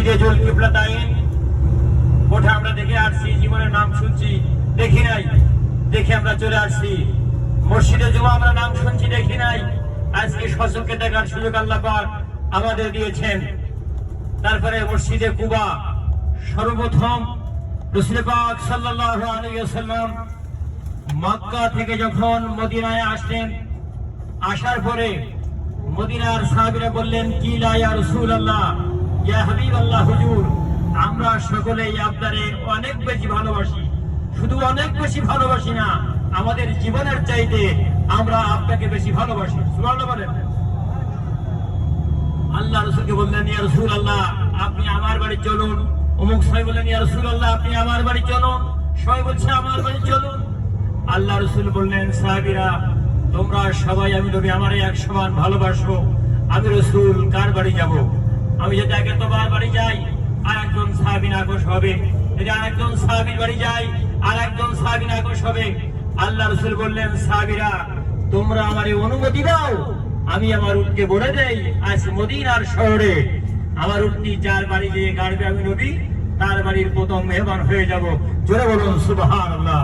মসজিদে জুলকিবলাতাইন ওঠা আমরা দেখে আসছি, জীবনের নাম শুনছি, দেখি নাই, দেখে আমরা চলে আসছি। মসজিদে জুমা আমরা নাম শুনছি, দেখি নাই, আজকে সচক্ষে দেখার সুযোগ আল্লাহ পাক আমাদের দিয়েছেন। তারপরে মসজিদে কুবা, সর্বপ্রথম রাসূল পাক সাল্লাল্লাহু আলাইহি ওয়াসাল্লাম মক্কা থেকে যখন মদিনায় আসলেন, আসার পরে মদিনার সাহাবীরা বললেন, কি লা ইয়া রাসূলুল্লাহ, ইয়া হাবিবাল্লাহ, হুজুর আমরা সকলেই আপনারে অনেক বেশি ভালোবাসি, শুধু অনেক বেশি ভালোবাসি না, আমাদের জীবনের চাইতে আমরা আপনাকে বেশি ভালোবাসি। সুবহানাল্লাহ বলেন। আল্লাহ রাসূলকে বললেন, ইয়া রাসূলুল্লাহ আপনি আমার বাড়ি চলুন। অমুক সাহেব বললেন, ইয়া রাসূলুল্লাহ আপনি আমার বাড়ি চলুন। সবাই বলছে আমার বাড়ি চলুন। আল্লাহ রাসূল বললেন, সাহাবীরা তোমরা সবাই আমি নবী আমারে এক সমান ভালোবাসো, আমি রাসূল কার বাড়ি যাব? আমি যদি আগে তোমার বাড়ি যাই আর একজন সাহাবী নাখোশ হবে, যদি আরেকজন সাহাবীর বাড়ি যাই আর একজন সাহাবী নাখোশ হবে। আল্লাহ রাসূল বললেন, সাহাবীরা তোমরা আমারে অনুমতি দাও, আমি আমার উটকে বলে দেই আজ মদিনার শহরে আমার উটটি যার বাড়ি দিয়ে গাড়বে আমি নবী তার বাড়ির প্রথম মেহমান হয়ে যাব। জোরে বলুন সুবহানাল্লাহ।